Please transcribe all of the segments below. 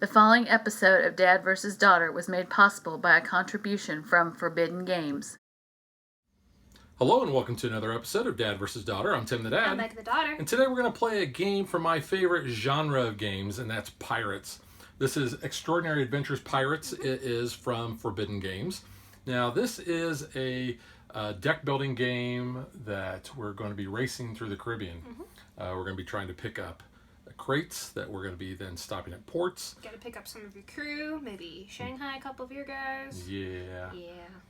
The following episode of Dad vs. Daughter was made possible by a contribution from Forbidden Games. Hello and welcome to another episode of Dad vs. Daughter. I'm Tim the Dad. I'm Beck the Daughter. And today we're going to play a game from my favorite genre of games, and that's Pirates. This is Extraordinary Adventures Pirates. It is from Forbidden Games. Now this is a deck building game that we're going to be racing through the Caribbean. We're going to be trying to pick up crates that we're going to be then stopping at ports. Got to pick up some of your crew, maybe Shanghai a couple of your guys. Yeah.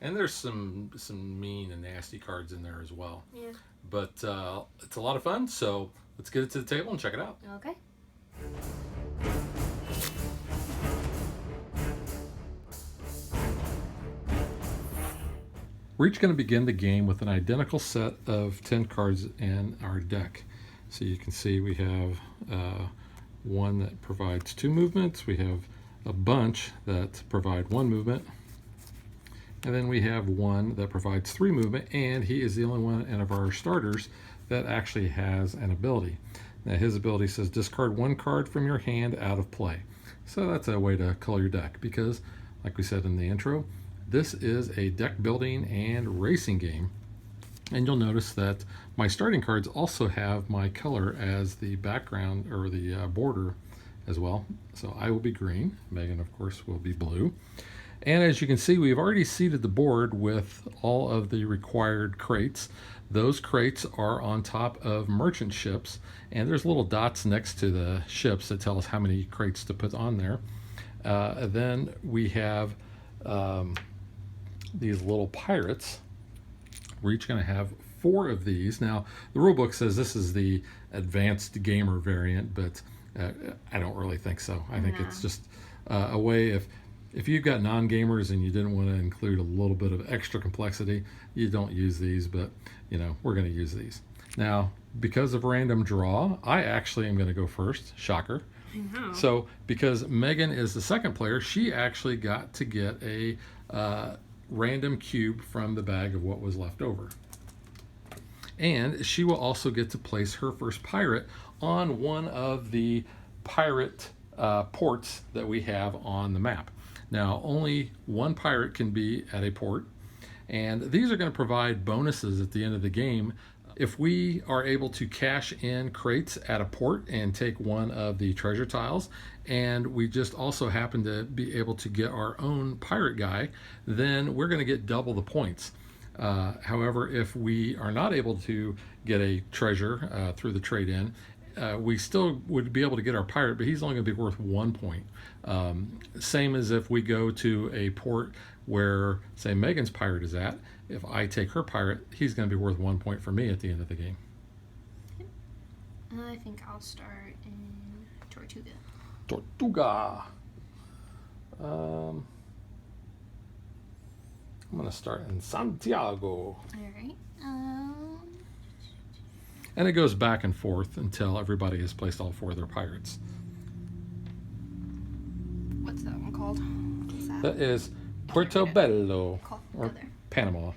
And there's some mean and nasty cards in there as well. Yeah. But it's a lot of fun, so let's get it to the table and check it out. Okay. We're each going to begin the game with an identical set of 10 cards in our deck. So you can see we have one that provides 2 movements. We have a bunch that provide 1 movement. And then we have one that provides 3 movement, and he is the only one of our starters that actually has an ability. Now his ability says discard 1 card from your hand out of play. So that's a way to color your deck because, like we said in the intro, this is a deck building and racing game. And you'll notice that my starting cards also have my color as the background or the border as well. So I will be green. Megan, of course, will be blue. And as you can see, we've already seeded the board with all of the required crates. Those crates are on top of merchant ships, and there's little dots next to the ships that tell us how many crates to put on there. Then we have these little pirates. We're each going to have 4 of these. Now, the rule book says this is the advanced gamer variant, but I don't really think so. I think it's just a way if you've got non-gamers and you didn't want to include a little bit of extra complexity, you don't use these, but you know, we're going to use these. Now, because of random draw, I actually am going to go first. Shocker. So because Megan is the second player, she actually got to get a random cube from the bag of what was left over. And she will also get to place her first pirate on one of the pirate ports that we have on the map. Now, only one pirate can be at a port, and these are going to provide bonuses at the end of the game. If we are able to cash in crates at a port and take one of the treasure tiles, and we just also happen to be able to get our own pirate guy, then we're going to get double the points. However, if we are not able to get a treasure through the trade-in, we still would be able to get our pirate, but he's only going to be worth 1 point. Same as if we go to a port where, say, Megan's pirate is at. If I take her pirate, he's going to be worth 1 point for me at the end of the game. I think I'll start in Tortuga. Tortuga. I'm going to start in Santiago. All right. And it goes back and forth until everybody has placed all 4 of their pirates. What's that one called? What's that? That is Puerto Bello, or there. Panama.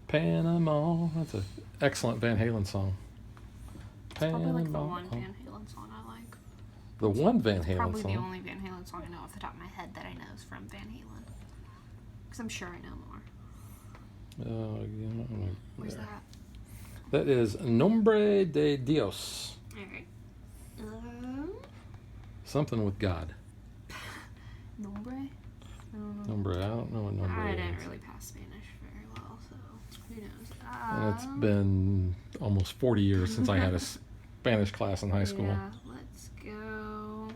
Panama. That's an excellent Van Halen song. Probably like the one Van Halen song I like. The one Van Halen Probably song? the only Van Halen song I know off the top of my head that I know is from Van Halen. Because I'm sure I know more. Where's there. that? That is Nombre de Dios. Alright. Something with God. Nombre? Nombre, I don't know what nombre I is. didn't really pass Spanish very well, so who knows? And it's been almost 40 years since I had a Spanish class in high school. Yeah, let's go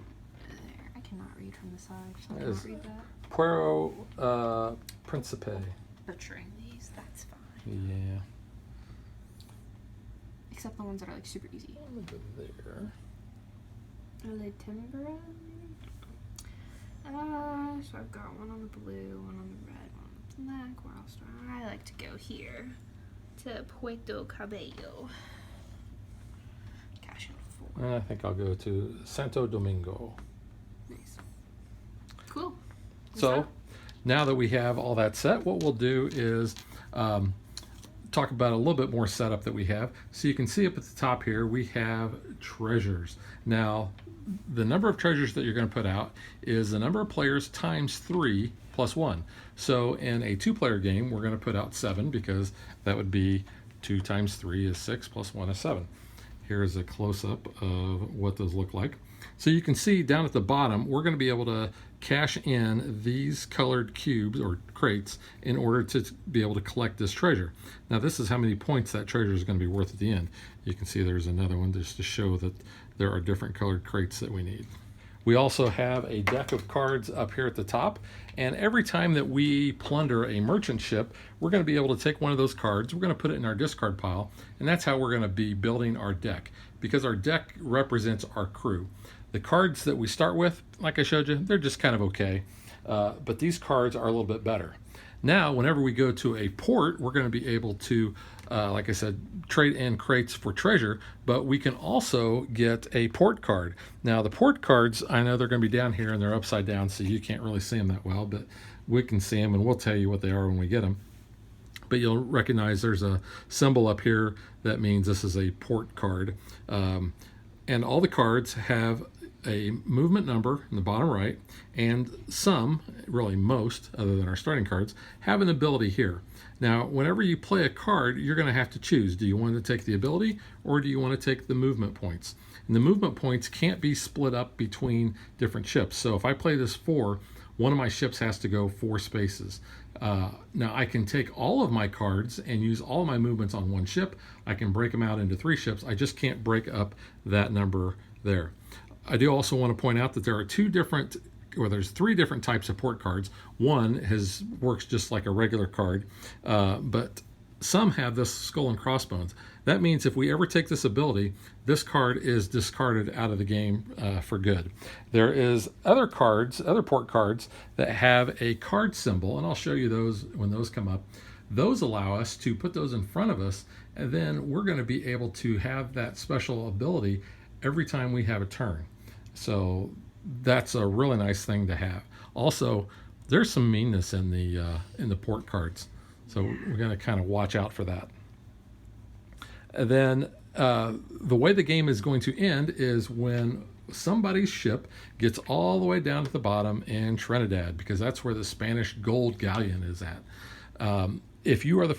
there. I cannot read from the side, so I That is cannot read that. Puero Principe. Butchering these, that's fine. Yeah. Except the ones that are like super easy. There. Are they Timbra? So I've got one on the blue, one on the red, one on the black. Where else do I like to go here? To Puerto Cabello. Cash in 4. And I think I'll go to Santo Domingo. Nice. Cool. So now that we have all that set, what we'll do is talk about a little bit more setup that we have. So you can see up at the top here, we have treasures. Now, the number of treasures that you're going to put out is the number of players times 3 plus 1. So in a 2-player game, we're going to put out 7 because that would be 2 times 3 is 6 plus 1 is 7. Here's a close-up of what those look like. So you can see down at the bottom, we're going to be able to cash in these colored cubes or crates in order to be able to collect this treasure. Now this is how many points that treasure is going to be worth at the end. You can see there's another one just to show that there are different colored crates that we need. We also have a deck of cards up here at the top, and every time that we plunder a merchant ship, we're going to be able to take one of those cards, we're going to put it in our discard pile, and that's how we're going to be building our deck, because our deck represents our crew. The cards that we start with, like I showed you, they're just kind of okay, but these cards are a little bit better. Now, whenever we go to a port, we're going to be able to, like I said, trade in crates for treasure, but we can also get a port card. Now, the port cards, I know they're going to be down here and they're upside down, so you can't really see them that well, but we can see them and we'll tell you what they are when we get them. But you'll recognize there's a symbol up here that means this is a port card. And all the cards have a movement number in the bottom right, and some, really most, other than our starting cards, have an ability here. Now, whenever you play a card, you're going to have to choose. Do you want to take the ability, or do you want to take the movement points? And the movement points can't be split up between different ships. So if I play this 4, one of my ships has to go 4 spaces. Now, I can take all of my cards and use all of my movements on one ship. I can break them out into 3 ships. I just can't break up that number there. I do also want to point out that there are 3 different types of port cards. One works just like a regular card, but some have this skull and crossbones. That means if we ever take this ability, this card is discarded out of the game for good. There is other port cards that have a card symbol, and I'll show you those when those come up. Those allow us to put those in front of us, and then we're going to be able to have that special ability every time we have a turn. So that's a really nice thing to have. Also, there's some meanness in the port cards, so we're going to kind of watch out for that. And then the way the game is going to end is when somebody's ship gets all the way down to the bottom in Trinidad, because that's where the Spanish gold galleon is at. If you are the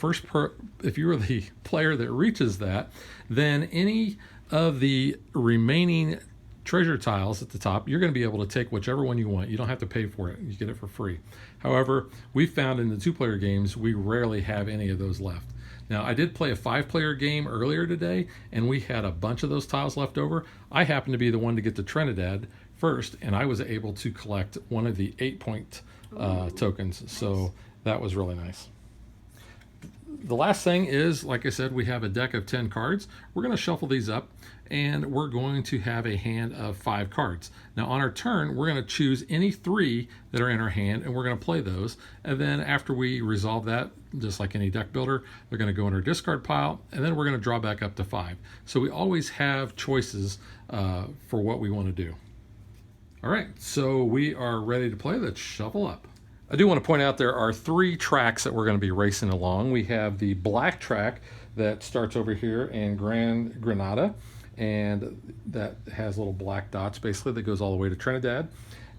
player that reaches that, then any of the remaining treasure tiles at the top, you're going to be able to take whichever one you want. You don't have to pay for it. You get it for free. However, we found in the 2-player games, we rarely have any of those left. Now, I did play a 5-player game earlier today, and we had a bunch of those tiles left over. I happened to be the one to get to Trinidad first, and I was able to collect one of the 8-point tokens. Nice. So that was really nice. The last thing is, like I said, we have a deck of 10 cards. We're going to shuffle these up, and we're going to have a hand of 5 cards. Now on our turn, we're going to choose any 3 that are in our hand, and we're going to play those. And then after we resolve that, just like any deck builder, they're going to go in our discard pile, and then we're going to draw back up to 5. So we always have choices for what we want to do. All right, so we are ready to play. Let's shuffle up. I do want to point out there are 3 tracks that we're going to be racing along. We have the black track that starts over here in Grand Granada, and that has little black dots basically that goes all the way to Trinidad.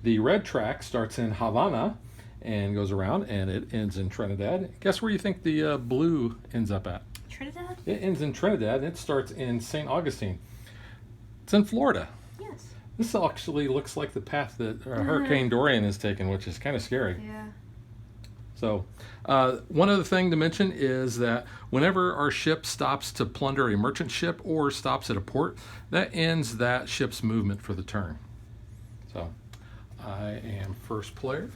The red track starts in Havana and goes around, and it ends in Trinidad. Guess where you think the blue ends up at? Trinidad? It ends in Trinidad, and it starts in St. Augustine. It's in Florida. Yes. This actually looks like the path that Hurricane Dorian has taken, which is kind of scary. Yeah. So one other thing to mention is that whenever our ship stops to plunder a merchant ship or stops at a port, that ends that ship's movement for the turn. So I am first player.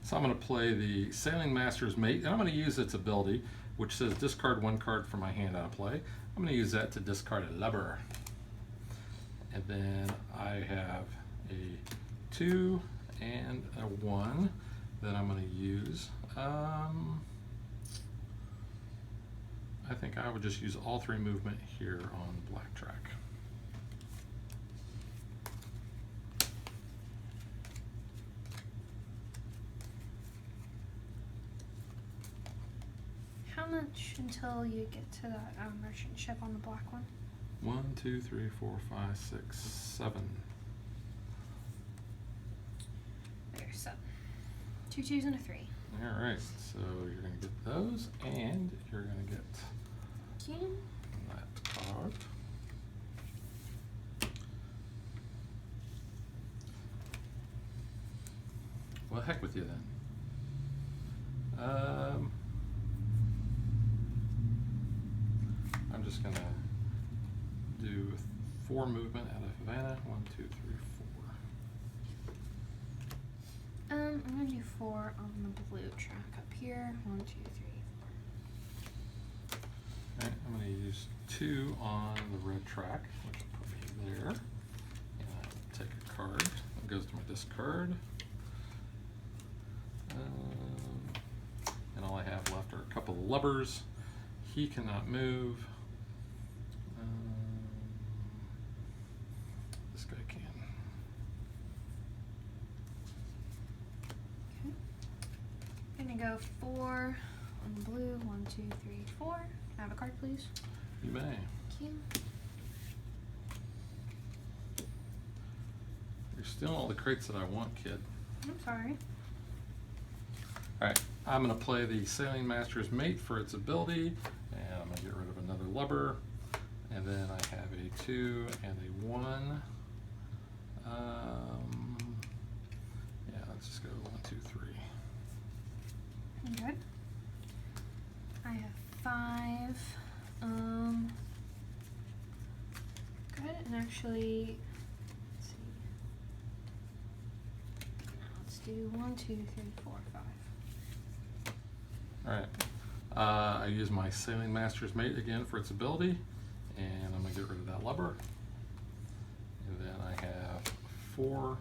So I'm going to play the Sailing Master's Mate, and I'm going to use its ability, which says discard 1 card from my hand on a play. I'm going to use that to discard a lubber. And then I have a 2 and a 1 that I'm going to use. I think I would just use all 3 movement here on the black track. How much until you get to that merchant ship on the black one? 1, 2, 3, 4, 5, 6, 7. There's 7. 2 2s and a 3. All right, so you're going to get those, and you're going to get Okay. that card. Well, heck with you then. I'm just going to do 4 movement out of Havana. 1, 2, 3, 4. I'm gonna do 4 on the blue track up here. 1 2 3 4. Alright, I'm going to use 2 on the red track, which will put me there. And I'll take a card. That goes to my discard. And all I have left are a couple of lubbers. He cannot move. This guy can. Okay. Gonna go 4 on the blue. 1 2 3 4. Can I have a card, please? You may. Thank you. You're stealing all the crates that I want, kid. I'm sorry. Alright, I'm going to play the Sailing Master's Mate for its ability, and I'm going to get rid of another lubber, and then I have a 2 and a 1. Yeah, let's just go 1, 2, 3. Good. I have 5. Good, and actually, let's see. Let's do 1 2 3 4 5. Alright, I use my Sailing Master's Mate again for its ability, and I'm going to get rid of that lubber. And then I have 4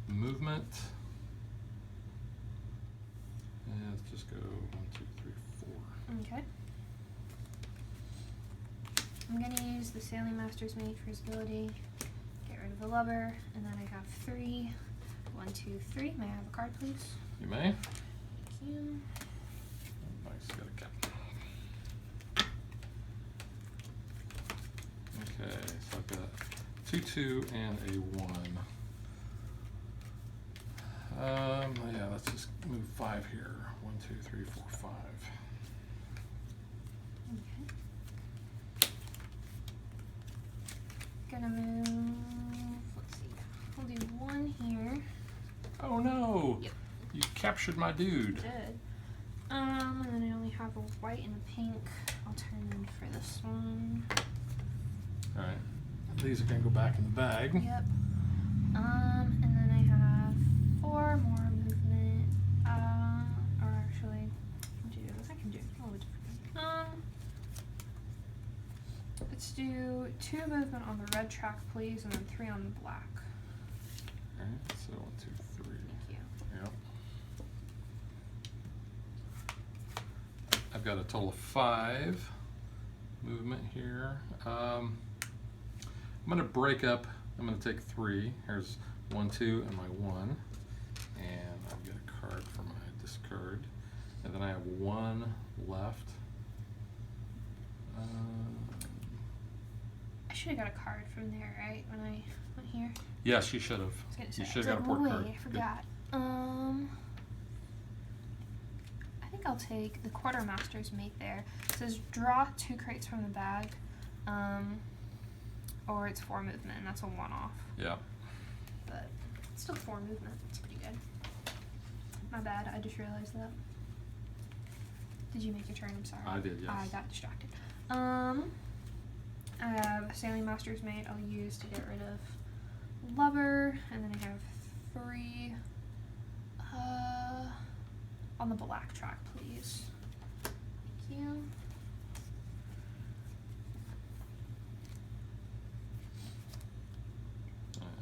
movement. And let's just go 1, 2, 3, 4. Okay. I'm gonna use the Sailing Master's Mate for his ability. Get rid of the lubber, and then I have 3. 1 2 3. May I have a card, please? You may. Thank you. Nice, got a cap. Okay, so I've got 2 2 and a 1. Yeah, let's just move 5 here. 1 2 3 4 5. Okay. Gonna move. Let's see. I'll do 1 here. Oh no! Yep. You captured my dude. Good. And then I only have a white and a pink. I'll turn in for this one. Alright. These are gonna go back in the bag. Yep. And then I have 4 more movement. Or actually, I can do all the different. Let's do 2 movement on the red track, please, and then 3 on the black. Alright, so 1 2 3. Thank you. Yep. I've got a total of 5 movement here. I'm going to break up. I'm going to take 3. Here's 1 2 and my 1, and I'll get a card for my discard, and then I have 1 left. I should have got a card from there, right? When I went here. Yes, you should have. I was gonna You say, should have got a port wait, card. I forgot. I think I'll take the Quartermaster's Mate there. It says draw 2 crates from the bag, or it's 4 movement, and that's a one-off. Yeah. But it's still 4 movement. It's pretty good. My bad. I just realized that. Did you make your turn? I'm sorry. I did, yes. I got distracted. I have Sailing Master's Mate I'll use to get rid of Lubber, and then I have 3 on the black track, please. Thank you.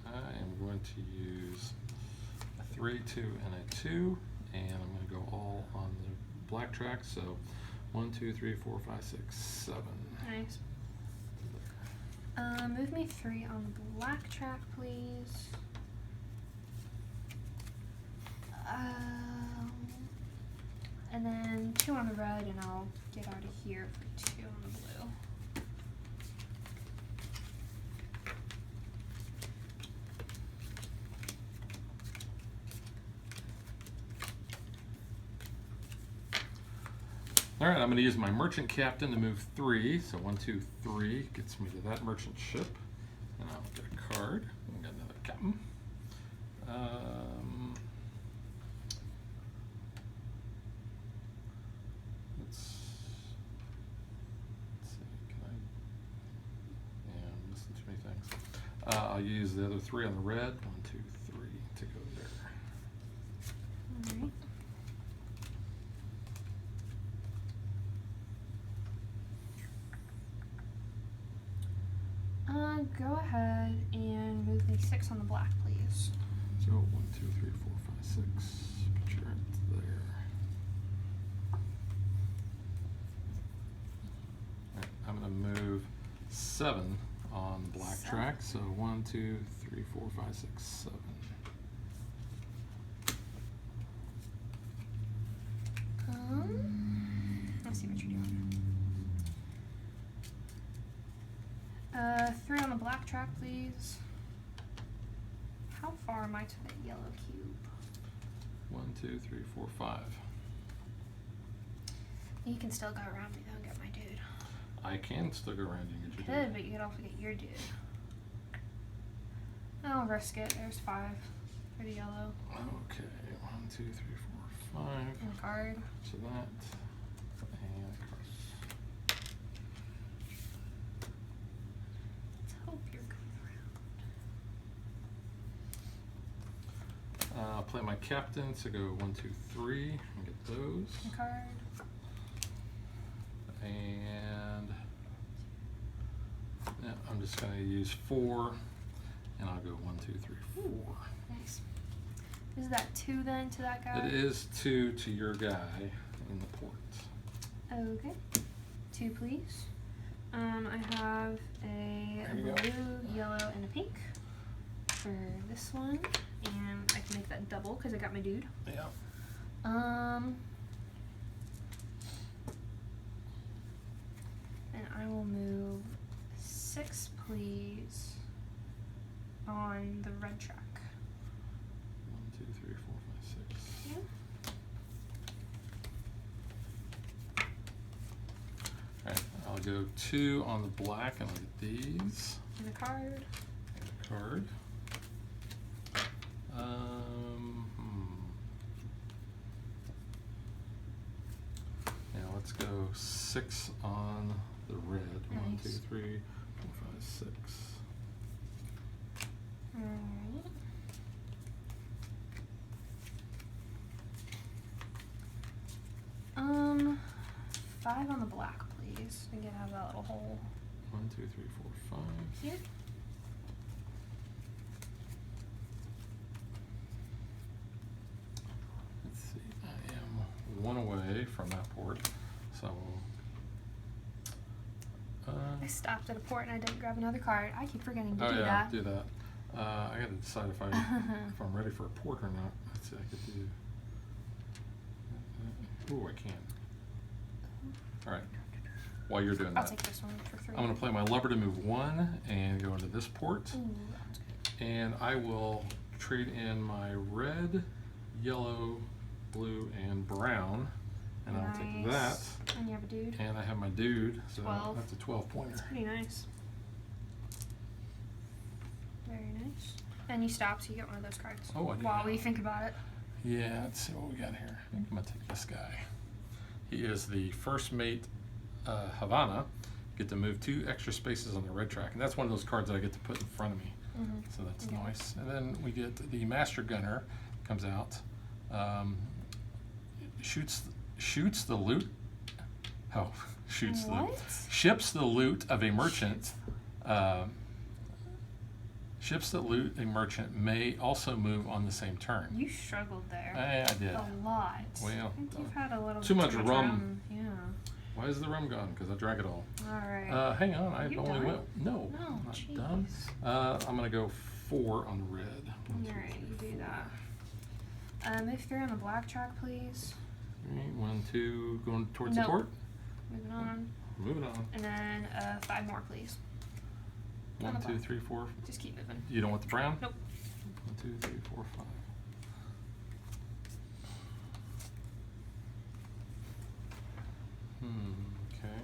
I am going to use a 3 2 and a 2, and I'm going to go all on the black track. So 1 2 3 4 5 6 7. Nice. Move me 3 on the black track, please. And then 2 on the red, and I'll get out of here for 2 on the blue. All right, I'm going to use my merchant captain to move 3. So 1, 2, 3 gets me to that merchant ship. And I'll get a card. We got another captain. Let's see, can I? Yeah, I'm missing too many things. I'll use the other 3 on the red. 1, 2, 3 to go there. All right. Go ahead and move me 6 on the black, please. So 1, 2, 3, 4, 5, 6. Put your right there. All right, I'm going to move 7 on the black track. So 1, 2, 3, 4, 5, 6, 7. Let's see what you're doing. 3 on the black track, please. How far am I to that yellow cube? 1, 2, 3, 4, 5. You can still go around me though and get my dude. I can still go around you and You get your could, dude. but you could also get your dude. I'll risk it. There's 5 for the yellow. Okay, 1, 2, 3, 4, 5. And a card. So that and a card. Let's hope you're coming around. I'll play my captain, so go 1, 2, 3 and get those. A card. And yeah, I'm just going to use 4, and I'll go 1, 2, 3, 4. Nice. Is that 2 then to that guy? It is 2 to your guy in the port. Okay. 2, please. I have a There you blue, go. yellow, and a pink for this one, and I can make that double because I got my dude. Yeah. And I will move 6, please, on the red track. 1, 2, 3, 4, 5, 6. Yeah. Alright, I'll go 2 on the black, and I'll get these. And a card. And a card. Now let's go 6 on the red. 1, 2, Nice. 3, 4, 5, 6. Alright. Um, 5 on the black, please. We can have that little hole 1, 2, 3, 4, 5. here. Let's see. I am 1 away from that port, so I stopped at a port and I didn't grab another card. I keep forgetting to oh do yeah, that. do that. I got to decide if I'm ready for a port or not. Let's see. I could do. Ooh, I can. All right. While you're doing I'll that, take this one for 3. I'm going to play my lever to move 1 and go into this port, Ooh, that's good. and I will trade in my red, yellow, blue, and brown, and I'll take that. Nice. And you have a dude. And I have my dude, so 12. that's a 12 pointer. That's pretty nice. Very nice. And you stop, so you get one of those cards. Oh, I do While now. we think about it. Yeah, let's see what we got here. I think I'm gonna take this guy. He is the first mate Havana. Get to move 2 extra spaces on the red track, and that's one of those cards that I get to put in front of me. Mm-hmm. So that's Okay. nice. And then we get the Master Gunner comes out, shoots the loot. Oh, shoots the What? ships the loot of a merchant. Ships that loot a merchant may also move on the same turn. You struggled there. I did. A lot. Well, I think you've had a little too much rum. Yeah. Why is the rum gone? Because I drank it all. Alright. Hang on, I You only done? went. No, No, I'm not jeez. done. I'm gonna go 4 on the red. 1, 2, Alright, 3, you do 4. that. Move 3 on the black track, please. Alright, 1, 2, going towards Nope. the port. Moving on. Moving on. And then 5 more, please. 1, On the 2, black. 3, 4. Just keep moving. You don't want the brown? Nope. 1, 2, 3, 4, 5. Okay.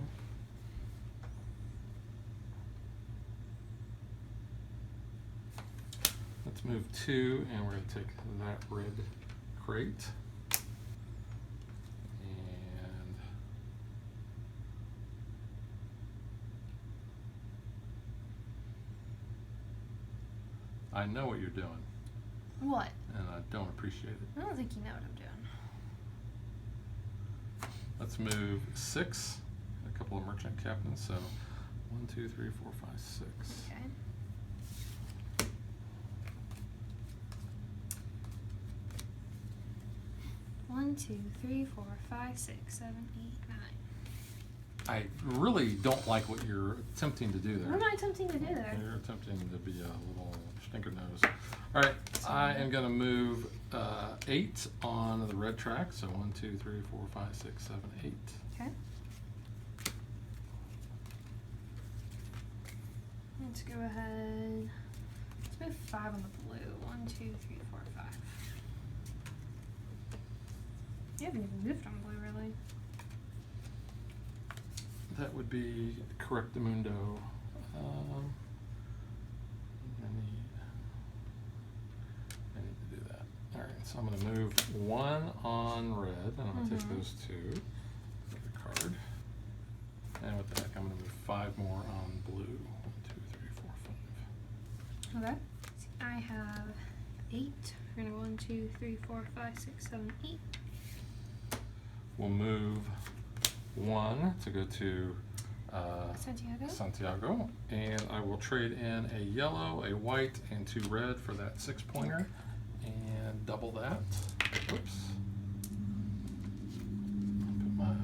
Let's move 2, and we're going to take that red crate. And I know what you're doing, What? and I don't appreciate it. I don't think you know what I'm doing. Let's move 6, a couple of merchant captains. So 1, 2, 3, 4, 5, 6. Okay. One, 2, 3, 4, 5, 6, 7, 8, 9. I really don't like what you're attempting to do there. What am I attempting to do there? You're attempting to be a little stinker nose. All right, I am going to move 8 on the red track. So 1, 2, 3, 4, 5, 6, 7, 8. Okay. Let's go ahead. Let's move 5 on the blue. 1, 2, 3, 4, 5. You haven't even moved on blue, really. That would be correctamundo. I need to do that. All right, so I'm going to move 1 on red, and I'm going to take those 2. Take a card. And with that, I'm going to move 5 more on blue. 1, 2, 3, 4, 5. Okay. So I have 8. We're going to go 1, 2, 3, 4, 5, 6, 7, 8. We'll move 1 to go to Santiago. Santiago, and I will trade in a yellow, a white, and 2 red for that 6-pointer, and double that. Oops. Put my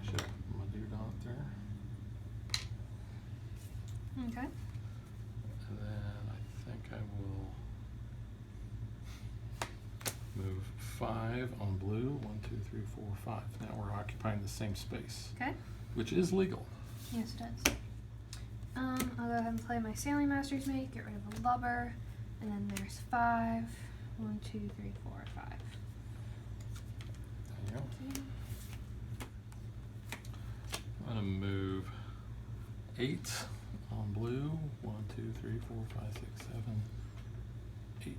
ship, my dude on it there. Okay. And then I think I will move 5 on blue. 1, 2, 3, 4, 5. Now we're occupying the same space, Okay. which is legal. Yes, it does. I'll go ahead and play my Sailing Master's Mate, get rid of the lubber, and then there's 5. 1, 2, 3, 4, 5. There you go. Okay. I'm gonna move 8 on blue. 1, 2, 3, 4, 5, 6, 7, 8.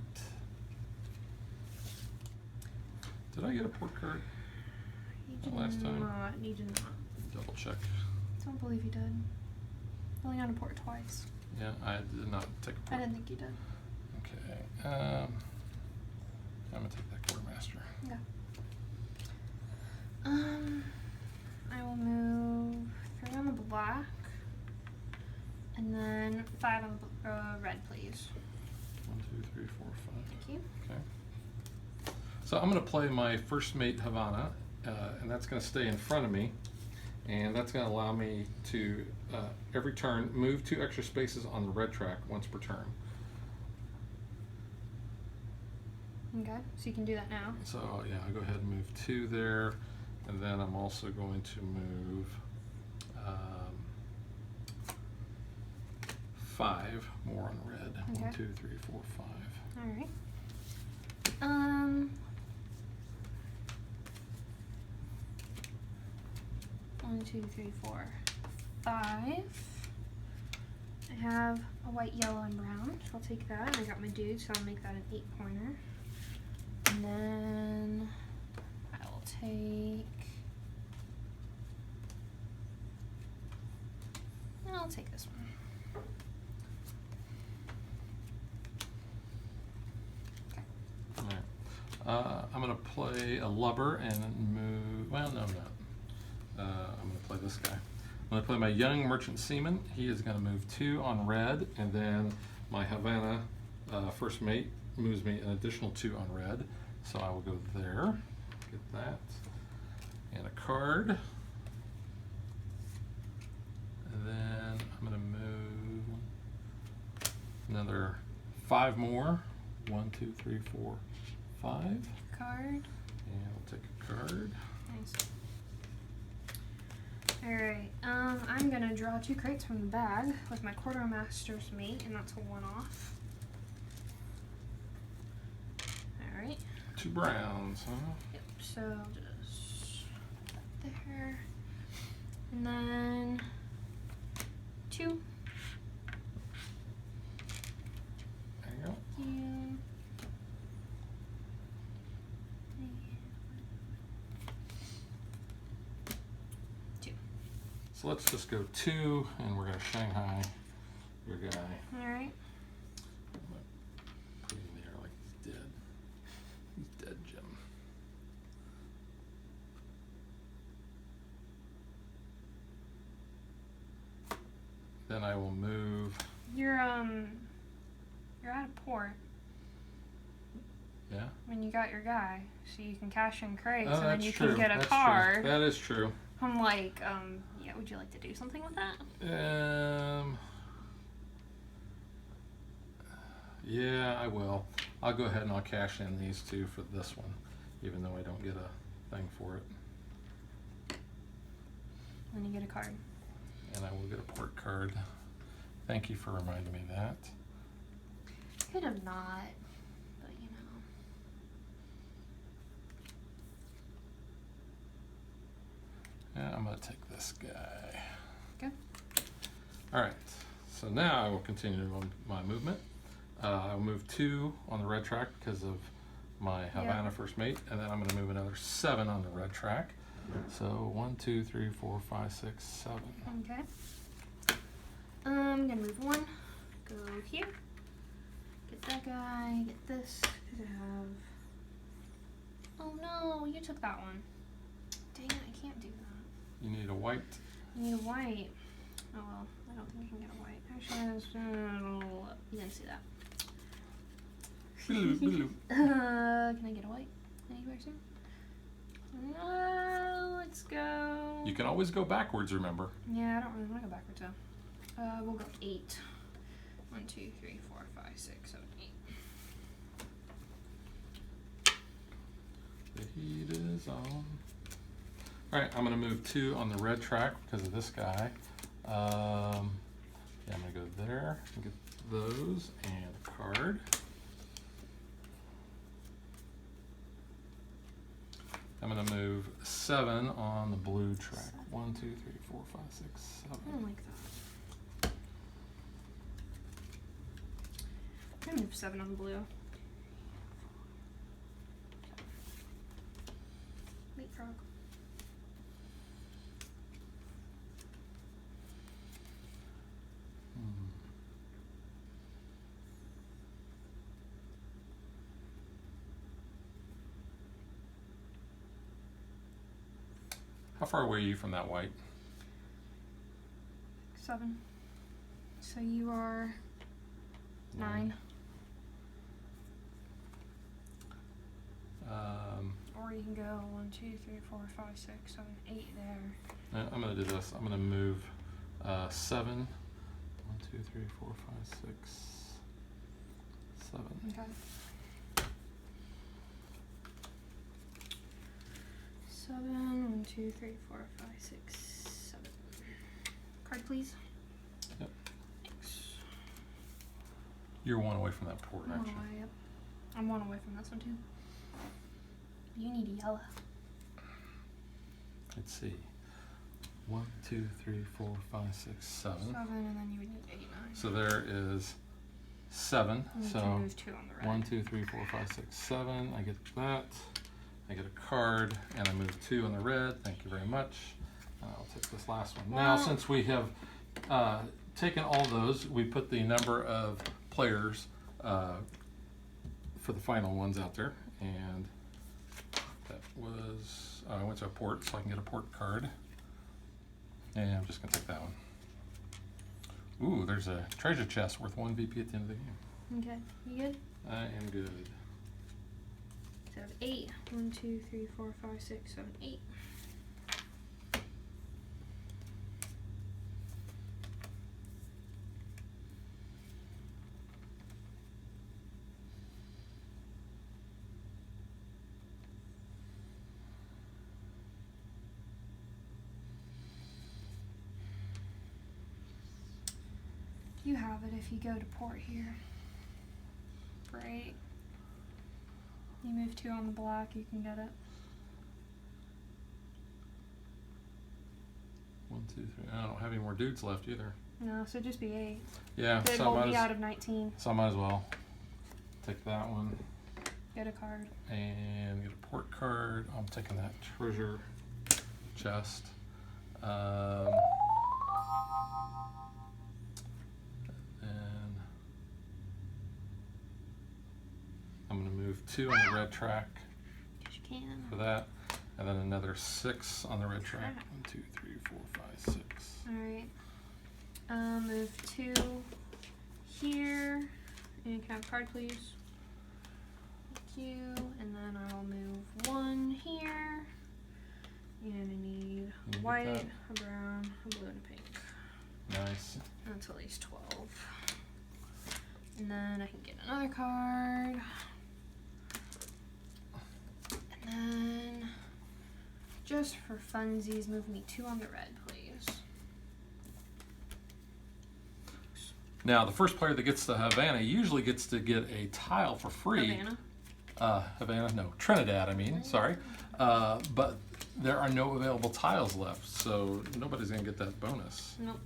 Did I get a port card? You did Last time? not. You did not. Double check. Don't believe you did. Only on a port twice. Yeah, I did not take a I port. didn't think you did. Okay. I'm gonna take that quartermaster. Yeah. I will move 3 on the black, and then 5 on the red, please. 1, 2, 3, 4, 5. Thank you. Okay. So I'm going to play my first mate Havana, and that's going to stay in front of me, and that's going to allow me to every turn move 2 extra spaces on the red track once per turn. Okay, so you can do that now. So yeah, I'll go ahead and move 2 there, and then I'm also going to move 5 more on red. Okay. 1, 2, 3, 4, 5. All right. 1, 2, 3, 4, 5. I have a white, yellow, and brown, so I'll take that. I got my dude, so I'll make that an 8-pointer. And then I will take. I'll take this one. Okay. All right. I'm going to play a lubber and move. Well, no, I'm not. I'm going to play this guy. I'm going to play my young merchant seaman. He is going to move 2 on red, and then my Havana first mate moves me an additional 2 on red. So I will go there, get that, and a card. And then I'm going to move another 5 more. 1, 2, 3, 4, 5. Card. And we'll take a card. Nice. Alright, I'm gonna draw 2 crates from the bag with my quartermaster's mate, and that's a 1-off. Alright. 2 browns, huh? Yep, so I'll just put that there. And then 2. There you go. You. So let's just go 2, and we're going to Shanghai your guy. Alright. Put him there like he's dead. He's dead, Jim. Then I will move. You're out of port Yeah. when you got your guy, so you can cash in crates, Oh, and then that's you true. can get a That's card. True. That is true. I'm like, yeah, would you like to do something with that? Yeah, I will. I'll go ahead and I'll cash in these 2 for this one, even though I don't get a thing for it. Then you get a card. And I will get a port card. Thank you for reminding me of that. Could have not, but you know. Yeah, I'm going to take this guy. Okay. All right. So now I will continue on my movement. I'll move 2 on the red track because of my Havana first mate, and then I'm going to move another 7 on the red track. So 1, 2, 3, 4, 5, 6, 7. Okay. I'm gonna move 1. Go here. Get that guy. Get this. Cause I have. Oh no! You took that one. Dang it! I can't do that. You need a white. You need a white. Oh well. I don't think you can get a white. Actually, you didn't see that. Can I get a white anywhere soon? Let's go. You can always go backwards, remember. Yeah, I don't really want to go backwards though. We'll go 8. 1, 2, 3, 4, 5, 6, 7, 8. The heat is on. All right, I'm going to move 2 on the red track because of this guy. Yeah, I'm going to go there and get those and a card. I'm going to move 7 on the blue track. 1, 2, 3, 4, 5, 6, 7. I don't like that. I'm gonna move 7 on blue. Leapfrog. How far away are you from that white? 7. So you are 9. Or you can go 1, 2, 3, 4, 5, 6, 7, 8 there. I'm going to do this. I'm going to move 7. 1, 2, 3, 4, 5, 6, 7. Okay. 7. 1, 2, 3, 4, 5, 6, 7. Card, please. Yep. Thanks. You're 1 away from that port, I'm aren't 1 you? away, yep. I'm 1 away from this one, too. You need a yellow. Let's see. 1, 2, 3, 4, 5, 6, 7. 7, and then you would need 8, 9. So there is 7. And you So can move 2 on the red. 1, 2, 3, 4, 5, 6, 7. I get that. I get a card, and I move 2 on the red. Thank you very much. I'll take this last one. Now, Well- since we have taken all those, we put the number of players for the final ones out there, and that was, I went to a port, so I can get a port card. And I'm just going to take that one. Ooh, there's a treasure chest worth 1 VP at the end of the game. Okay, you good? I am good. So I have 8. 1, 2, 3, 4, 5, 6, 7, 8. You have it if you go to port here. Great. You move 2 on the black, you can get it. 1 2, 3. I don't have any more dudes left either. No, so just be 8. Yeah, They'd so hold me out of 19. I might as well take that one Get a card. and get a port card. I'm taking that treasure chest. And I'm going to move 2 on the red track Yes, you can. for that, and then another 6 on the red track. 1, 2, 3, 4, 5, 6. Alright. Move 2 here. And can I have a card, please? Thank you. And then I'll move 1 here. And I need a get white, that? a brown, a blue, and a pink. Nice. That's at least 12. And then I can get another card. And then, just for funsies, move me 2 on the red, please. Now, the first player that gets to Havana usually gets to get a tile for free. Havana? No, Trinidad, I mean, sorry. But there are no available tiles left, so nobody's going to get that bonus. Nope.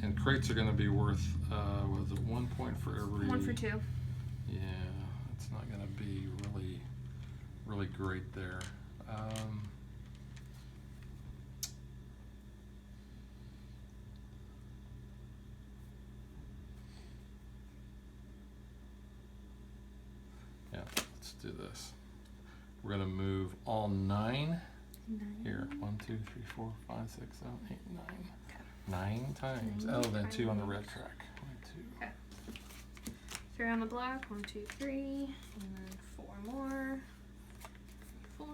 And crates are going to be worth, what is it, 1 point for every... 1 for 2. Yeah, it's not going to be really great there. Yeah, let's do this. We're going to move all 9 here. 1, 2, 3, 4, 5, 6, 7, 8, 9. 9 times. 9 Oh, then 2 on the times. red track. 1, 2. Okay. 3 on the black. 1, 2, 3. And then 4 more. 4.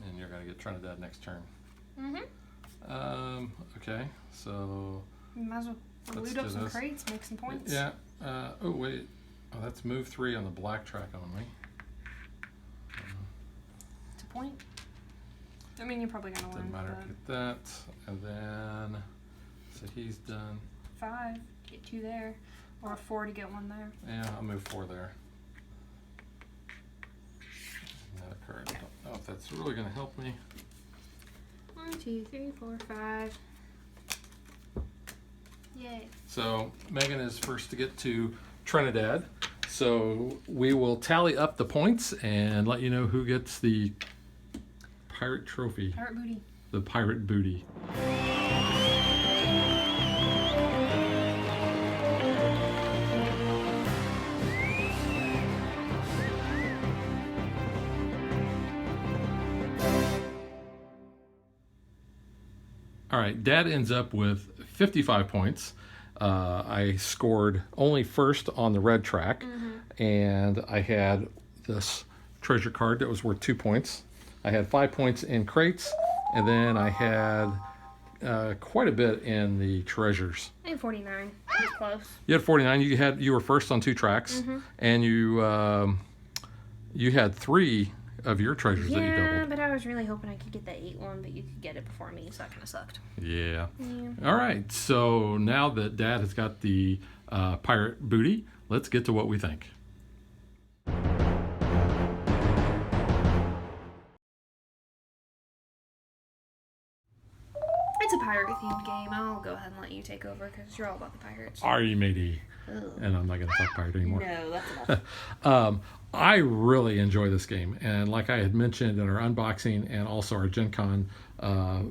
And you're going to get Trinidad next turn. Mm-hmm. Okay, so You might as well Let's loot up do some this. crates, make some points. yeah. Oh wait, that's move 3 on the black track only. It's a point. I mean, you're probably gonna Doesn't win. matter. But Get that, and then so he's done. 5, get 2 there, or 4 to get 1 there. Yeah, I'll move 4 there. Another card. I don't know if that's really going to help me. 1, 2, 3, 4, 5. Yay. So Megan is first to get to Trinidad. So we will tally up the points and let you know who gets the pirate trophy, Pirate booty. the pirate booty. All right, Dad ends up with 55 points. I scored only first on the red track, and I had this treasure card that was worth 2 points. I had 5 points in crates, and then I had quite a bit in the treasures. I had 49. That's close. You had 49. You were first on 2 tracks, and you had 3 of your treasures that you Yeah, doubled. but I was really hoping I could get that 8 one, but you could get it before me, so that kind of sucked. Yeah. Yeah. All right. So now that Dad has got the pirate booty, let's get to what we think. It's a pirate-themed game. I'll go ahead and let you take over because you're all about the pirates. Are you matey? Ugh. And I'm not going to talk pirate anymore. No, that's enough. I really enjoy this game, and like I had mentioned in our unboxing and also our Gen Con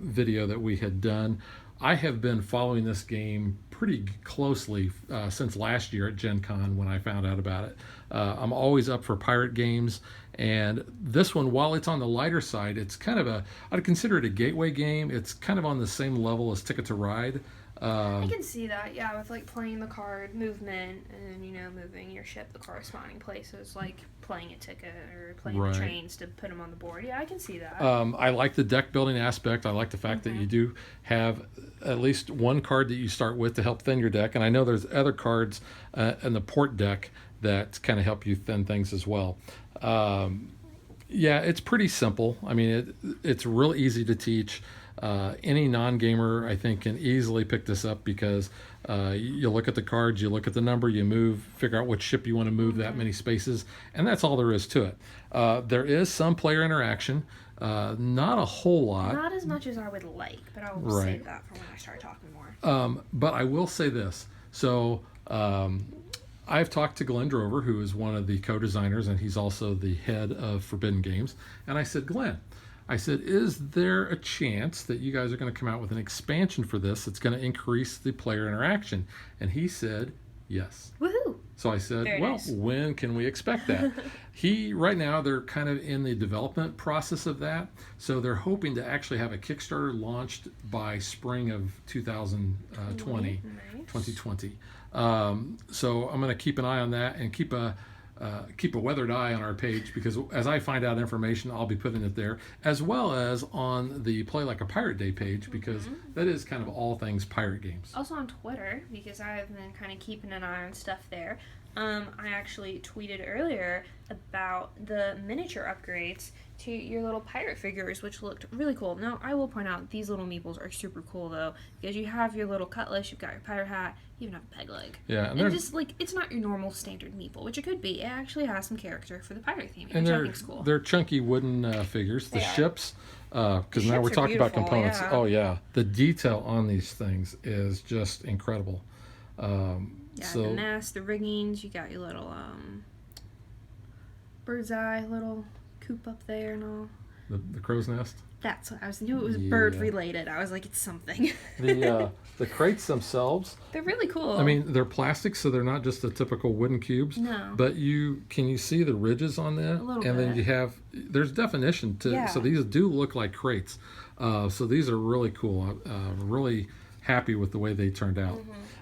video that we had done, I have been following this game pretty closely since last year at Gen Con when I found out about it. I'm always up for pirate games, and this one, while it's on the lighter side, it's kind of I'd consider it a gateway game. It's kind of on the same level as Ticket to Ride. I can see that, yeah, with like playing the card movement and moving your ship the corresponding places, like playing a ticket or playing Right. the trains to put them on the board. Yeah, I can see that. I like the deck building aspect. I like the fact that you do have at least one card that you start with to help thin your deck, and I know there's other cards in the port deck that kind of help you thin things as well. Yeah, it's pretty simple. I mean, it's real easy to teach. Any non-gamer, I think, can easily pick this up because you look at the cards, you look at the number, you move, figure out which ship you want to move that many spaces, and that's all there is to it. There is some player interaction, not a whole lot. Not as much as I would like, but I'll Right. save that for when I start talking more. But I will say this. So I've talked to Glenn Drover, who is one of the co-designers, and he's also the head of Forbidden Games. And I said, Glenn, I said, is there a chance that you guys are going to come out with an expansion for this that's going to increase the player interaction? And he said, yes. Woohoo! So I said, Very well, nice. when can we expect that? Right now, they're kind of in the development process of that. So they're hoping to actually have a Kickstarter launched by spring of 2020. Nice. 2020. So I'm going to keep an eye on that and keep a weathered eye on our page, because as I find out information, I'll be putting it there, as well as on the Play Like a Pirate Day page, because that is kind of all things pirate games. Also on Twitter, because I've been kind of keeping an eye on stuff there. I actually tweeted earlier about the miniature upgrades to your little pirate figures, which looked really cool. Now, I will point out, these little meeples are super cool, though, because you have your little cutlass, you've got your pirate hat, you even have a peg leg. Yeah, And just, like, it's not your normal standard meeple, which it could be. It actually has some character for the pirate theme, and which I think's cool. they're chunky wooden figures. The They are. ships, because The now we're ships are talking about beautiful, components. yeah. Oh yeah, the detail on these things is just incredible. Yeah, So the mast, the riggings, you got your little bird's eye little coop up there and all. the crow's nest. That's what I knew it was bird Yeah. related. I was like, it's something. The crates themselves, They're really cool. I mean, they're plastic, so they're not just the typical wooden cubes. No. But can you see the ridges on that? A little and then bit. you have, there's definition to, Yeah. so these do look like crates. So these are really cool. I'm really happy with the way they turned out.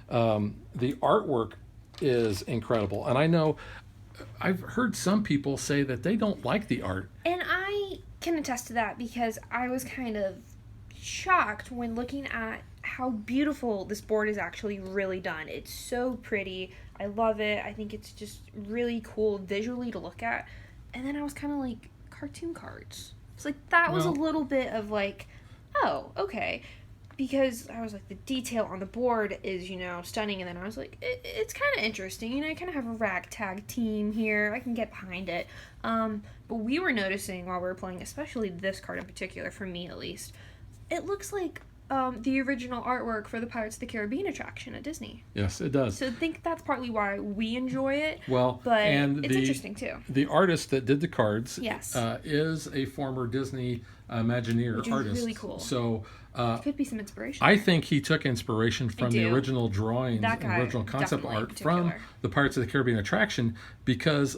The artwork is incredible. And I know, I've heard some people say that they don't like the art. And I can attest to that because I was kind of shocked when looking at how beautiful this board is actually really done. It's so pretty. I love it. I think it's just really cool visually to look at. And then I was kind of like, cartoon cards. It's like, that was a Well- little bit of like, oh, okay. Because I was like, the detail on the board is, stunning. And then I was like, it's kind of interesting. I kind of have a ragtag team here. I can get behind it. But we were noticing while we were playing, especially this card in particular, for me at least, it looks like the original artwork for the Pirates of the Caribbean attraction at Disney. Yes, it does. So I think that's partly why we enjoy it. Well, But and it's interesting too. The artist that did the cards Yes. is a former Disney Imagineer Which is artist. really cool. So Could be some inspiration. I think he took inspiration from the do. original drawings That and guy, original concept definitely, in art from particular. the Pirates of the Caribbean attraction, because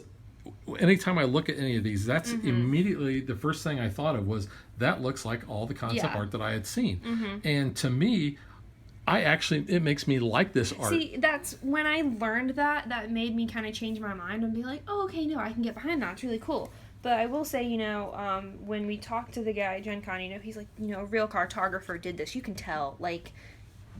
anytime I look at any of these, that's immediately the first thing I thought of was that looks like all the concept Yeah. art that I had seen. And to me, it makes me like this art. See, that's when I learned that made me kind of change my mind and be like, oh, okay, no, I can get behind that. It's really cool. But I will say, when we talked to the guy at Gen Con, he's like, a real cartographer did this. You can tell, like,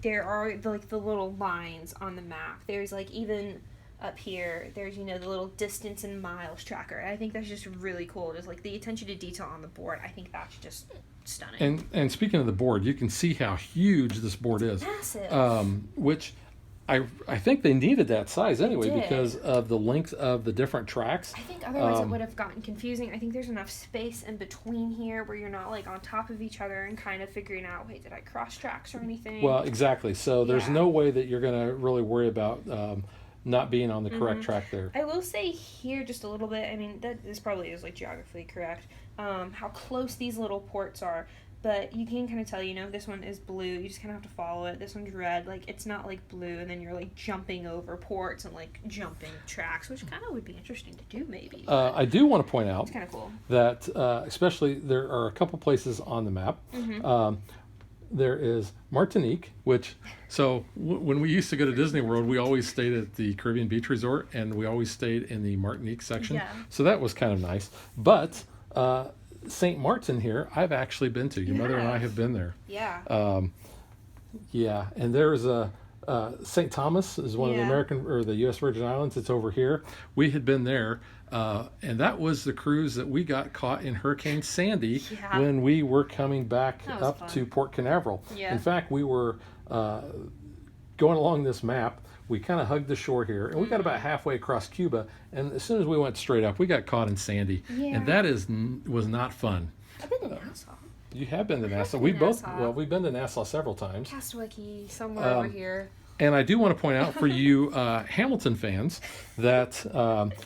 there are, the little lines on the map. There's, like, even up here, there's, the little distance in miles tracker. I think that's just really cool. Just, like, the attention to detail on the board. I think that's just stunning. And speaking of the board, you can see how huge this board is. Massive. Which I think they needed that size anyway did. because of the length of the different tracks. I think otherwise it would have gotten confusing. I think there's enough space in between here where you're not like on top of each other and kind of figuring out, wait, did I cross tracks or anything? Well, exactly. So there's Yeah. no way that you're going to really worry about not being on the correct track there. I will say here just a little bit, I mean, this probably is like geographically correct, how close these little ports are. But you can kind of tell, this one is blue. You just kind of have to follow it. This one's red. Like, it's not like blue, and then you're like jumping over ports and like jumping tracks, which kind of would be interesting to do, maybe. I do want to point out It's kind of cool. that, especially, there are a couple places on the map. There is Martinique, which, so when we used to go to Disney World, we always stayed at the Caribbean Beach Resort, and we always stayed in the Martinique section. Yeah. So that was kind of nice. But St. Martin here, I've actually been to. Your mother and I have been there. Yeah. Yeah, and there's a St. Thomas is one of the Yeah. American or the U.S. Virgin Islands. It's over here. We had been there And that was the cruise that we got caught in Hurricane Sandy Yeah. when we were coming back That was up fun. to Port Canaveral. Yeah. In fact, we were going along this map. We kind of hugged the shore here, and we got about halfway across Cuba. And as soon as we went straight up, we got caught in Sandy, Yeah. and that was not fun. I've been to Nassau. You have been to Nassau. been We to both Nassau. we've been to Nassau several times. Castaway somewhere over here. And I do want to point out for you Hamilton fans that,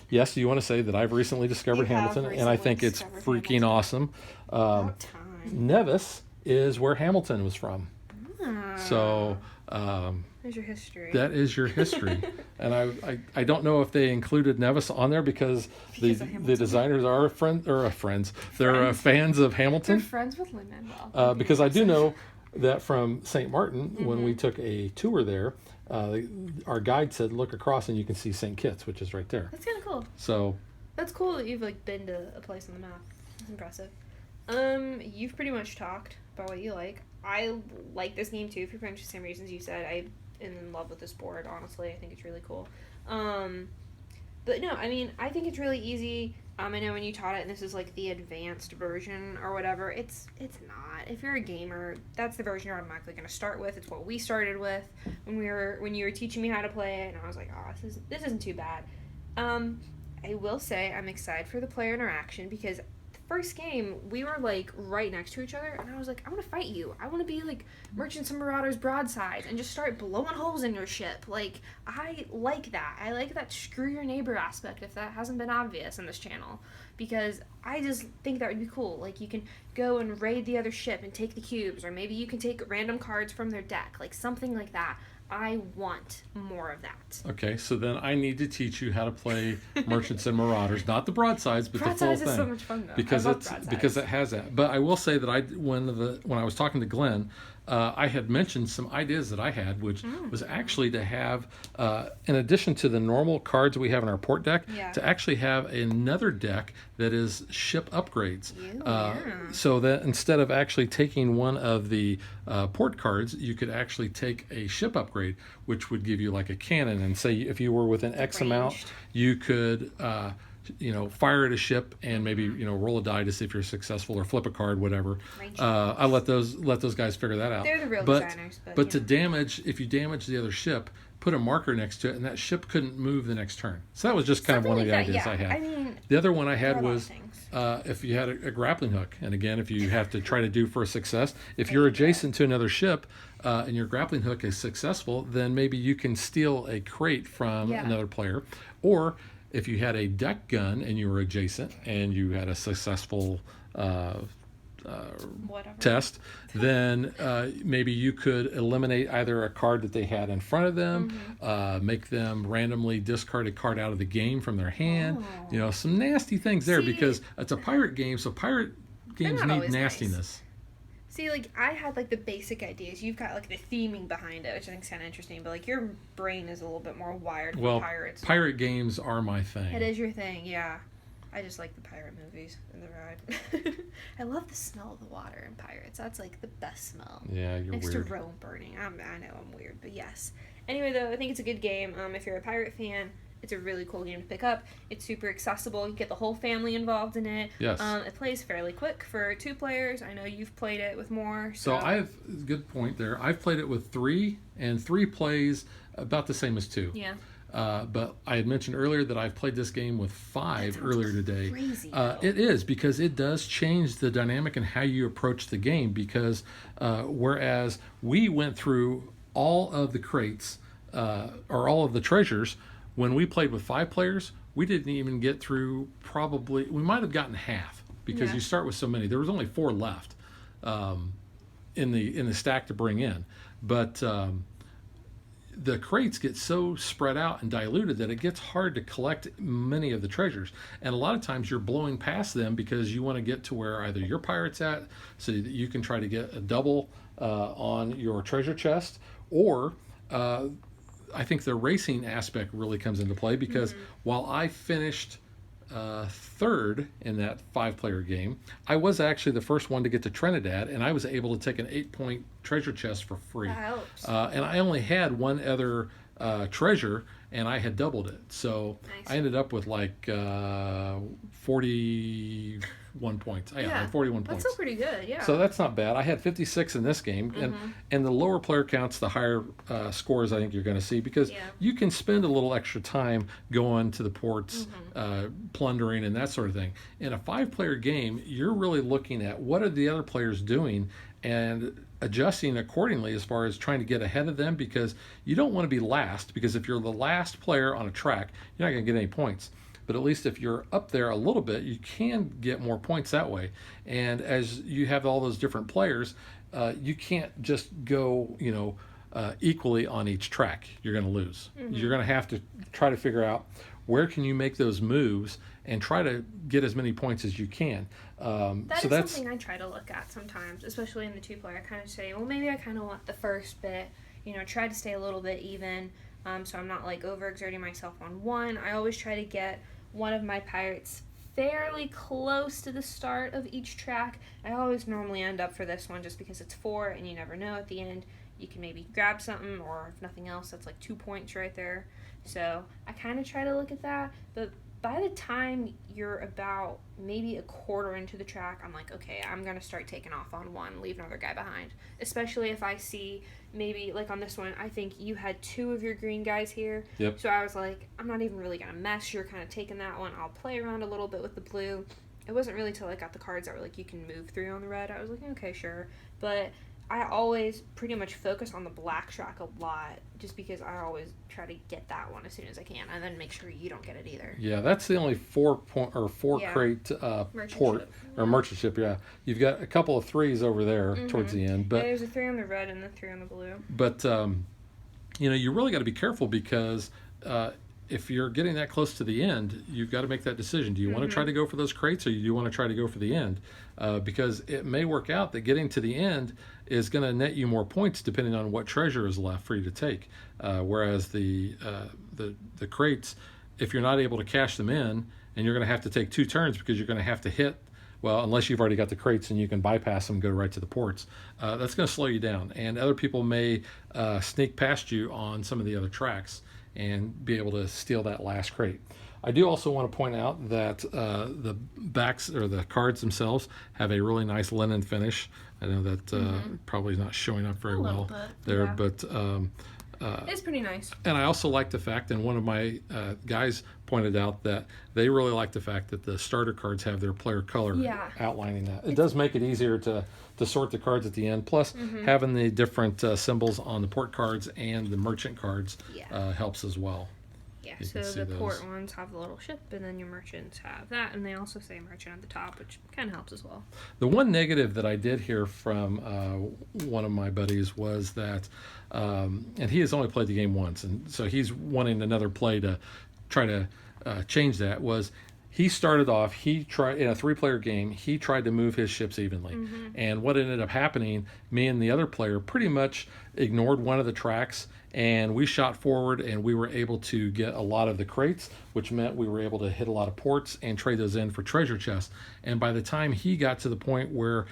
yes, you want to say that I've recently discovered You have Hamilton, and I think recently it's discovered freaking awesome. About time. Nevis is where Hamilton was from. So There's your history. that is your history. And I don't know if they included Nevis on there because Because of the Hamilton. designers are friends. They're fans of They're Hamilton. friends with Lin-Manuel. Because I do know that from St. Martin, when Mm-hmm. we took a tour there, our guide said, look across and you can see St. Kitts, which is right there. That's kind of cool. So, That's cool that you've like been to a place on the map. That's impressive. You've pretty much talked about what you like. I like this game too for pretty much the same reasons you said. I'm in love with this board, honestly. I think it's really cool. But no, I mean, I think it's really easy. I know when you taught it, and this is like the advanced version or whatever. It's not. If you're a gamer, that's the version you're automatically going to start with. It's what we started with when you were teaching me how to play it, and I was like, oh, this isn't too bad. I will say I'm excited for the player interaction because the first game we were like right next to each other, and I was like, I want to fight you. I want to be like Merchants and Marauders broadside and just start blowing holes in your ship. Like, I like that. I like that screw your neighbor aspect, if that hasn't been obvious in this channel, because I just think that would be cool. Like, you can go and raid the other ship and take the cubes, or maybe you can take random cards from their deck, like something like that. I want more of that. okay, so then I need to teach you how to play Merchants and Marauders, not the broadsides, but the full Broadsides thing. is so much fun though. Because I love it's broadsides. because it has that. But I will say that when I was talking to Glenn, I had mentioned some ideas that I had, which was actually to have, in addition to the normal cards we have in our port deck, Yeah. to actually have another deck that is ship upgrades. Yeah. So that instead of actually taking one of the port cards, you could actually take a ship upgrade, which would give you like a cannon. And say if you were within X amount, Ranged. you could fire at a ship and maybe roll a die to see if you're successful or flip a card, whatever. Ranged I let those guys figure that out. They're the real but, designers, but, but you to know. damage, if you damage the other ship, put a marker next to it, and that ship couldn't move the next turn. So that was just kind of one of the Something ideas like that, I had. I mean, The other one I there are had a lot of was things. if you had a grappling hook, and again, if you have to try to do for a success, if you're adjacent to another ship and your grappling hook is successful, then maybe you can steal a crate from Yeah. another player. Or if you had a deck gun and you were adjacent and you had a successful Whatever. test, then maybe you could eliminate either a card that they had in front of them, make them randomly discard a card out of the game from their hand. Oh. Some nasty things there See, because it's a pirate game, so pirate games not need always nice. nastiness. See, like, I had, like, the basic ideas. You've got, like, the theming behind it, which I think is kind of interesting. But, like, your brain is a little bit more wired Well, for pirates. pirate games are my thing. It is your thing, yeah. I just like the pirate movies and the ride. I love the smell of the water in Pirates. That's, like, the best smell. Yeah, you're Next weird. to Rome burning. I know I'm weird, but yes. Anyway, though, I think it's a good game. If you're a pirate fan, it's a really cool game to pick up. It's super accessible. You get the whole family involved in it. Yes. It plays fairly quick for 2 players. I know you've played it with more. So good point there. I've played it with 3, and 3 plays about the same as 2. Yeah. But I had mentioned earlier that I've played this game with 5 earlier today. Crazy, though. It is because it does change the dynamic and how you approach the game. Because whereas we went through all of the crates or all of the treasures, when we played with 5 players, we didn't even get through. We might have gotten half because Yeah. you start with so many. There was only 4 left in the stack to bring in, but. The crates get so spread out and diluted that it gets hard to collect many of the treasures. And a lot of times you're blowing past them because you want to get to where either your pirate's at so that you can try to get a double on your treasure chest, or I think the racing aspect really comes into play because while I finished third in that 5-player game, I was actually the first one to get to Trinidad, and I was able to take an 8-point treasure chest for free. That helps. And I only had one other treasure, and I had doubled it. So Nice. I ended up with like 41 points. Yeah, Yeah, like 41 That's points. still pretty good. Yeah. So that's not bad. I had 56 in this game, and the lower player counts, the higher scores I think you're going to see, because Yeah. you can spend a little extra time going to the ports, plundering, and that sort of thing. In a 5-player game, you're really looking at what are the other players doing and adjusting accordingly as far as trying to get ahead of them, because you don't want to be last, because if you're the last player on a track, you're not going to get any points. But at least if you're up there a little bit, you can get more points that way. And as you have all those different players, you can't just go, equally on each track. You're going to lose. You're going to have to try to figure out where can you make those moves and try to get as many points as you can. That's something I try to look at sometimes, especially in the 2-player. I kind of say, well, maybe I kind of want the first bit, try to stay a little bit even, so I'm not like overexerting myself on one. I always try to get one of my pirates fairly close to the start of each track. I always normally end up for this one just because it's 4 and you never know at the end. You can maybe grab something, or if nothing else, that's like 2 points right there. So I kind of try to look at that, but by the time you're about maybe a quarter into the track, I'm like, okay, I'm going to start taking off on one, leave another guy behind. Especially if I see maybe, like on this one, I think you had 2 of your green guys here. Yep. So I was like, I'm not even really going to mess. You're kind of taking that one. I'll play around a little bit with the blue. It wasn't really till I got the cards that were like, you can move 3 on the red. I was like, okay, sure. But I always pretty much focus on the black track a lot, just because I always try to get that one as soon as I can, and then make sure you don't get it either. Yeah, that's the only 4 crate port ship. or merchant ship. Yeah, you've got a couple of 3s over there towards the end, but there's a 3 on the red and the 3 on the blue. But you really got to be careful, because if you're getting that close to the end, you've got to make that decision. Do you want to try to go for those crates, or do you want to try to go for the end? Because it may work out that getting to the end is going to net you more points depending on what treasure is left for you to take. Whereas the crates, if you're not able to cash them in, and you're going to have to take 2 turns because you're going to have to hit, well, unless you've already got the crates and you can bypass them and go right to the ports, that's going to slow you down. And other people may sneak past you on some of the other tracks and be able to steal that last crate. I do also want to point out that the backs, or the cards themselves, have a really nice linen finish. I know that probably is not showing up very well there, but it's pretty nice. And I also like the fact, and one of my guys pointed out, that they really like the fact that the starter cards have their player color outlining that. It does make it easier to sort the cards at the end. Plus, having the different symbols on the port cards and the merchant cards helps as well. Yeah, You so can see the those. port ones have the little ship, and then your merchants have that, and they also say merchant at the top, which kind of helps as well. The one negative that I did hear from one of my buddies was that, and he has only played the game once, and so he's wanting another play to try to change that, was he started off, he tried, in a 3-player game, he tried to move his ships evenly. And what ended up happening, me and the other player pretty much ignored one of the tracks, and we shot forward, and we were able to get a lot of the crates, which meant we were able to hit a lot of ports and trade those in for treasure chests. And by the time he got to the point where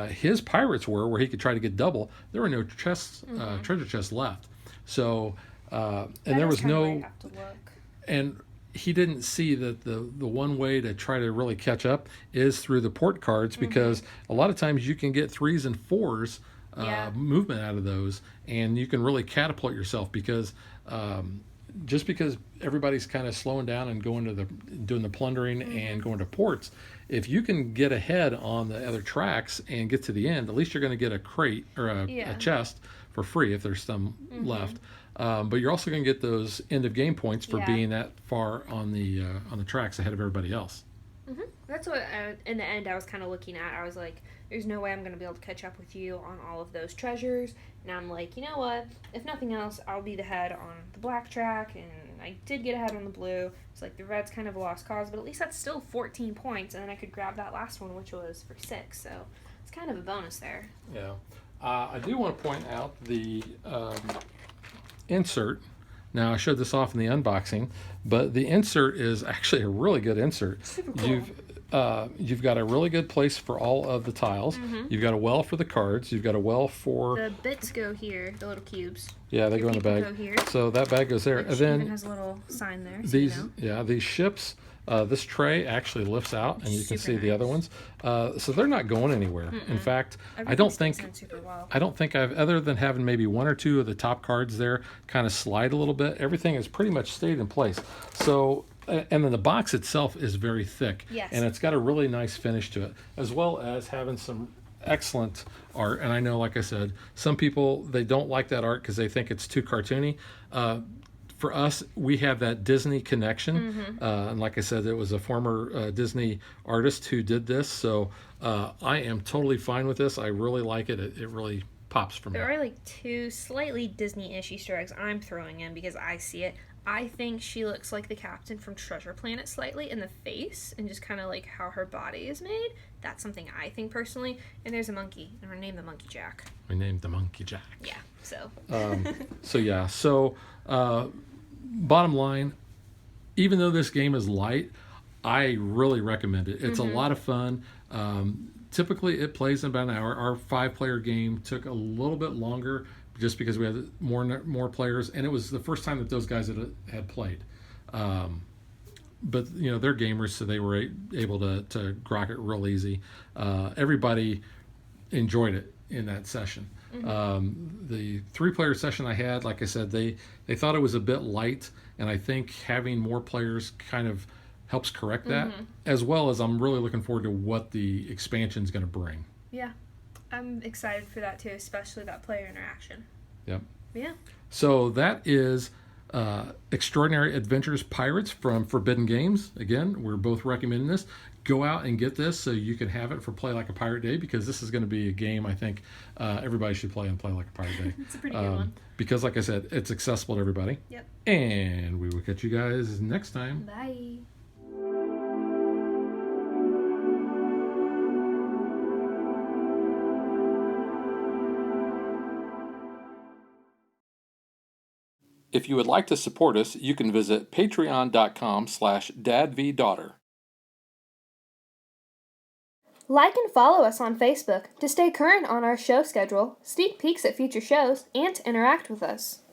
his pirates were, where he could try to get double, there were no chests, treasure chests left. So, and there was no, you have to look. and he didn't see that the one way to try to really catch up is through the port cards, because a lot of times you can get 3s and 4s movement out of those, and you can really catapult yourself, because just because everybody's kind of slowing down and going to doing the plundering and going to ports, if you can get ahead on the other tracks and get to the end, at least you're going to get a crate or a chest for free if there's some left. But you're also going to get those end of game points for being that far on the tracks ahead of everybody else. That's what, in the end, I was kind of looking at. I was like, there's no way I'm going to be able to catch up with you on all of those treasures. And I'm like, you know what? If nothing else, I'll be the head on the black track. And I did get ahead on the blue. It's like the red's kind of a lost cause, but at least that's still 14 points. And then I could grab that last one, which was for 6. So it's kind of a bonus there. Yeah. I do want to point out the insert. Now, I showed this off in the unboxing, but the insert is actually a really good insert. Super cool. You've you've got a really good place for all of the tiles. You've got a well for the cards. You've got a well for The bits go here, the little cubes. yeah, they Your go in the people bag. go here, So that bag goes there, which and then even has a little sign there. So these you know. these ships. This tray actually lifts out, and you can Super see the other nice. ones. So they're not going anywhere. In fact, I Everything don't stays think in super well. I don't think I've, other than having maybe one or two of the top cards there kind of slide a little bit, everything has pretty much stayed in place. So, and then the box itself is very thick. Yes. And it's got a really nice finish to it, as well as having some excellent art. And I know, like I said, some people, they don't like that art because they think it's too cartoony. For us, we have that Disney connection. And like I said, it was a former Disney artist who did this. So I am totally fine with this. I really like it. It really pops for me. There are like two slightly Disney-ish Easter eggs I'm throwing in because I see it. I think she looks like the captain from Treasure Planet slightly in the face and just kind of like how her body is made. That's something I think personally. And there's a monkey, and we're named the Monkey Jack. We named the Monkey Jack. Yeah, so. So yeah, so bottom line, even though this game is light, I really recommend it. It's a lot of fun. Typically, it plays in about an hour. Our 5-player game took a little bit longer just because we had more players, and it was the first time that those guys had played. But you know, they're gamers, so they were able to grok it real easy. Everybody enjoyed it in that session. The 3-player session I had, like I said, they thought it was a bit light, and I think having more players kind of helps correct that, as well as I'm really looking forward to what the expansion is going to bring. Yeah, I'm excited for that too, especially that player interaction. Yep. Yeah. So that is Extraordinary Adventures Pirates from Forbidden Games. Again, we're both recommending this. Go out and get this so you can have it for Play Like a Pirate Day, because this is going to be a game I think everybody should play on Play Like a Pirate Day. It's a pretty good one. Because like I said, it's accessible to everybody. Yep. And we will catch you guys next time. Bye. If you would like to support us, you can visit patreon.com/dadvdaughter. Like and follow us on Facebook to stay current on our show schedule, sneak peeks at future shows, and to interact with us.